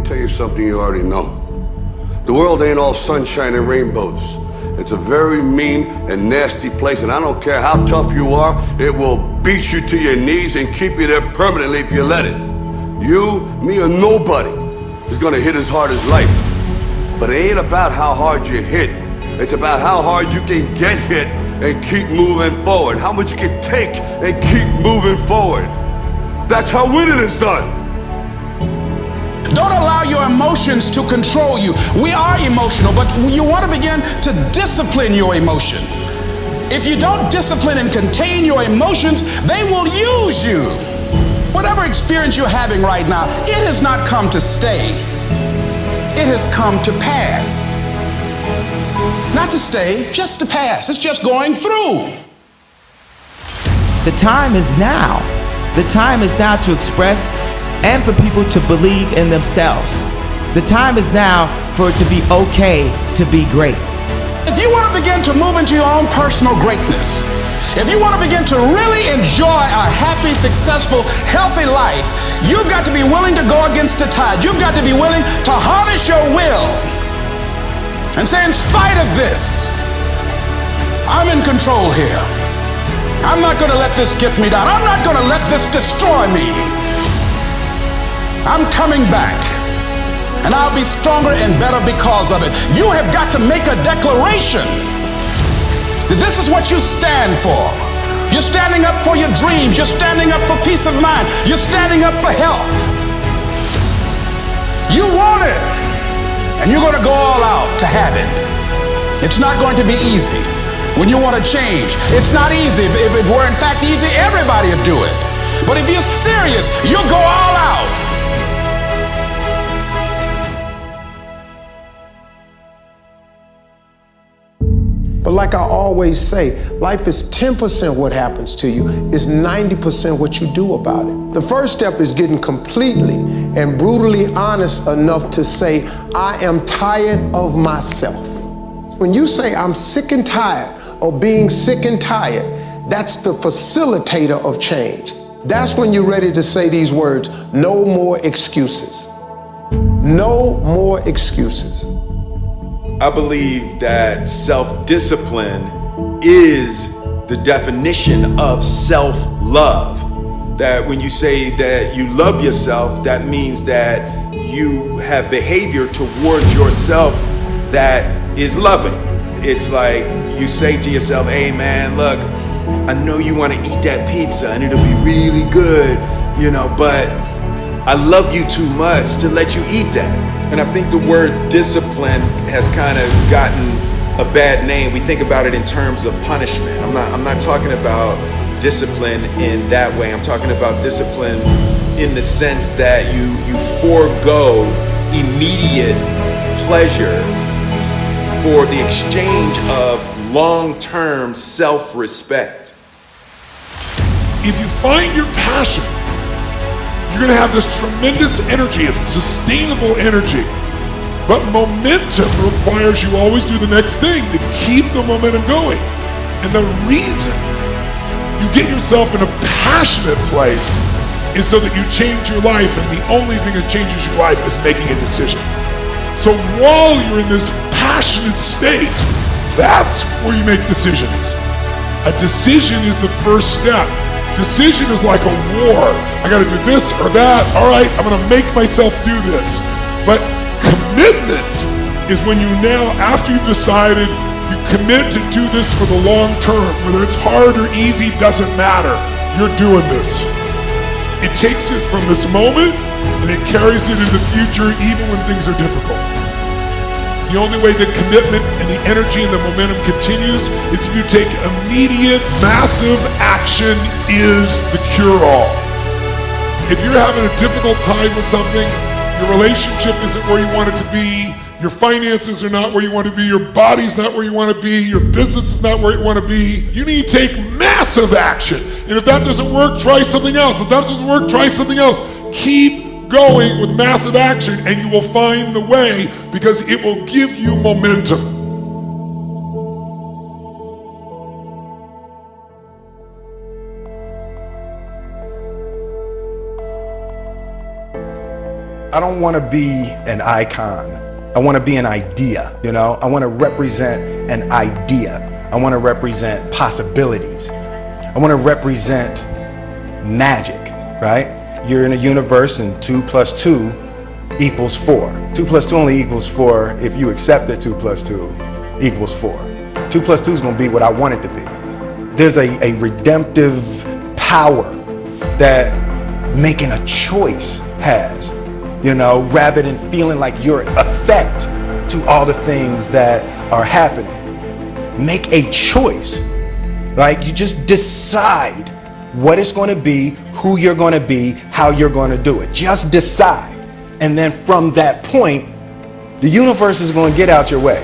tell you something you already know. The world ain't all sunshine and rainbows. It's a very mean and nasty place, and I don't care how tough you are, it will beat you to your knees and keep you there permanently if you let it. You, me, or nobody is gonna hit as hard as life. But it ain't about how hard you hit. It's about how hard you can get hit and keep moving forward. How much you can take and keep moving forward. That's how winning is done. Don't allow your emotions to control you. We are emotional, but you want to begin to discipline your emotion. If you don't discipline and contain your emotions, they will use you. Whatever experience you're having right now, it has not come to stay. It has come to pass. Not to stay, just to pass. It's just going through. The time is now. The time is now to express and for people to believe in themselves. The time is now for it to be okay to be great. If you want to begin to move into your own personal greatness, if you want to begin to really enjoy a happy, successful, healthy life, you've got to be willing to go against the tide. You've got to be willing to harness your will and say, in spite of this, I'm in control here. I'm not going to let this get me down. I'm not going to let this destroy me. I'm coming back, and I'll be stronger and better because of it. You have got to make a declaration that this is what you stand for. You're standing up for your dreams. You're standing up for peace of mind. You're standing up for health. You want it, and you're going to go all out to have it. It's not going to be easy. When you want to change, it's not easy. If it were in fact easy, everybody would do it. But if you're serious, you'll go all out. But like I always say, life is 10% what happens to you, it's 90% what you do about it. The first step is getting completely and brutally honest enough to say, I am tired of myself. When you say I'm sick and tired of being sick and tired, that's the facilitator of change. That's when you're ready to say these words, no more excuses. No more excuses. I believe that self-discipline is the definition of self-love. That when you say that you love yourself, that means that you have behavior towards yourself that is loving. It's like you say to yourself, hey man, look, I know you want to eat that pizza and it'll be really good, but I love you too much to let you eat that. And I think the word discipline has kind of gotten a bad name. We think about it in terms of punishment. I'm not talking about discipline in that way. I'm talking about discipline in the sense that you forego immediate pleasure for the exchange of long-term self-respect. If you find your passion, you're gonna have this tremendous energy. It's sustainable energy. But momentum requires you always do the next thing to keep the momentum going. And the reason you get yourself in a passionate place is so that you change your life, and the only thing that changes your life is making a decision. So while you're in this passionate state, that's where you make decisions. A decision is the first step. Decision is like a war. I gotta do this or that. All right, I'm gonna make myself do this. But commitment is when you now, after you've decided, you commit to do this for the long term. Whether it's hard or easy, doesn't matter. You're doing this. It takes it from this moment and it carries it into the future even when things are difficult. The only way that commitment and the energy and the momentum continues is if you take immediate, massive action is the cure-all. If you're having a difficult time with something, your relationship isn't where you want it to be, your finances are not where you want to be, your body's not where you want to be, your business is not where you want to be, you need to take massive action. And if that doesn't work, try something else. If that doesn't work, try something else. Keep going with massive action and you will find the way, because it will give you momentum. I don't want to be an icon. I want to be an idea, you know? I want to represent an idea. I want to represent possibilities. I want to represent magic, right? You're in a universe and 2 + 2 = 4. 2 + 2 only equals 4 if you accept that 2 + 2 = 4. 2 + 2 is going to be what I want it to be. There's a redemptive power that making a choice has, you know, rather than feeling like you're a effect to all the things that are happening. Make a choice. Like, you just decide what it's going to be, who you're going to be, how you're going to do it. Just decide. And then from that point, the universe is going to get out your way.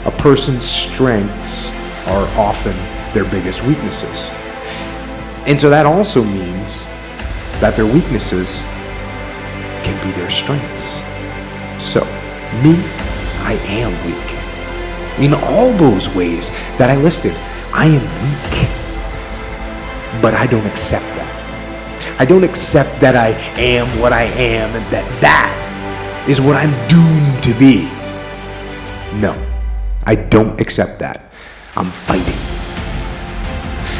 A person's strengths are often their biggest weaknesses. And so that also means that their weaknesses can be their strengths. So, me, I am weak. In all those ways that I listed, I am weak. But I don't accept that. I don't accept that I am what I am and that is what I'm doomed to be. No, I don't accept that. I'm fighting.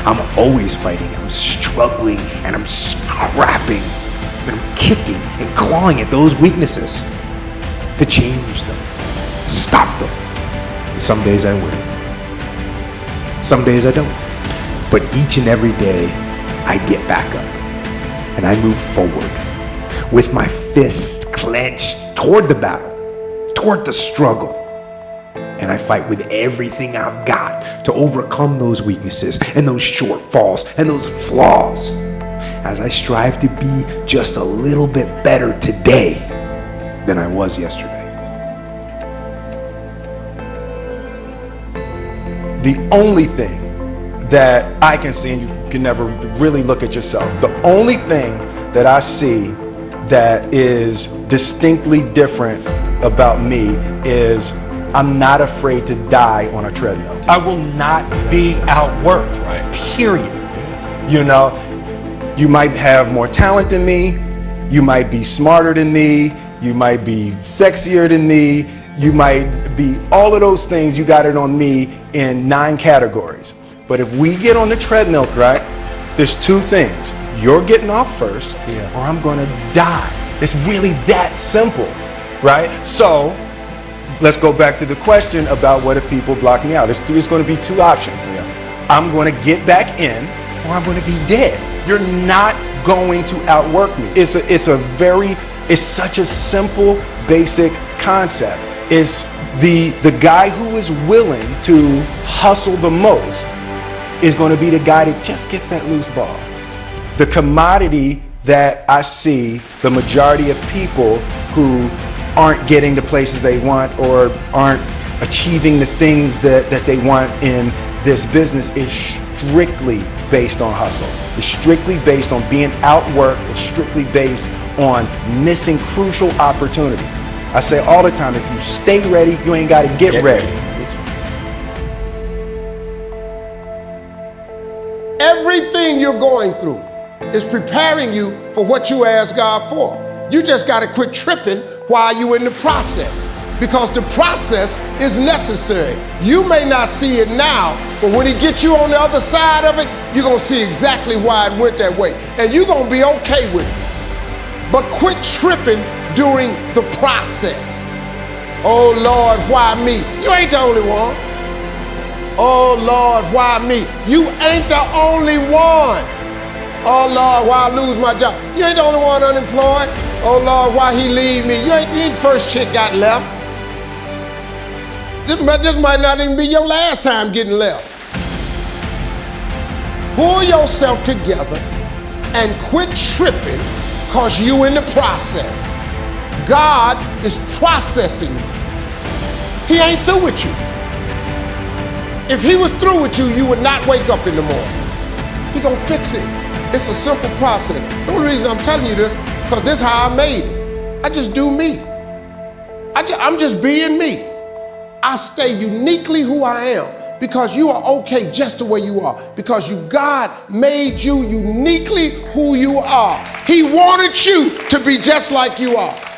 I'm always fighting. I'm struggling and I'm scrapping and I'm kicking and clawing at those weaknesses to change them, to stop them. And some days I win. Some days I don't. But each and every day I get back up and I move forward with my fists clenched toward the battle, toward the struggle. And I fight with everything I've got to overcome those weaknesses and those shortfalls and those flaws as I strive to be just a little bit better today than I was yesterday. The only thing that I can see, and you can never really look at yourself, the only thing that I see that is distinctly different about me is I'm not afraid to die on a treadmill. I will not be outworked, period. You know, you might have more talent than me, you might be smarter than me, you might be sexier than me, you might be all of those things. You got it on me in 9 categories. But if we get on the treadmill, right, there's 2 things. You're getting off first, or I'm gonna die. It's really that simple, right? So let's go back to the question about what if people block me out. There's gonna be 2 options. I'm gonna get back in, or I'm gonna be dead. You're not going to outwork me. It's such a simple, basic concept. It's the guy who is willing to hustle the most is going to be the guy that just gets that loose ball. The commodity that I see the majority of people who aren't getting the places they want or aren't achieving the things that they want in this business is strictly based on hustle. It's strictly based on being outworked. It's strictly based on missing crucial opportunities. I say all the time, if you stay ready, you ain't got to get ready. Everything you're going through is preparing you for what you asked God for. You just got to quit tripping while you're in the process, because the process is necessary. You may not see it now, but when he gets you on the other side of it, you're going to see exactly why it went that way. And you're going to be okay with it. But quit tripping during the process. Oh Lord, why me? You ain't the only one. Oh Lord, why me? You ain't the only one. Oh Lord, why I lose my job? You ain't the only one unemployed. Oh Lord, why he leave me? You ain't the first chick got left. This might not even be your last time getting left. Pull yourself together and quit tripping, because you in the process. God is processing you. He ain't through with you. If he was through with you, you would not wake up in the morning. He gonna fix it. It's a simple process. The only reason I'm telling you this, because this is how I made it. I just do me. I'm just being me. I stay uniquely who I am, because you are okay just the way you are, because God made you uniquely who you are. He wanted you to be just like you are.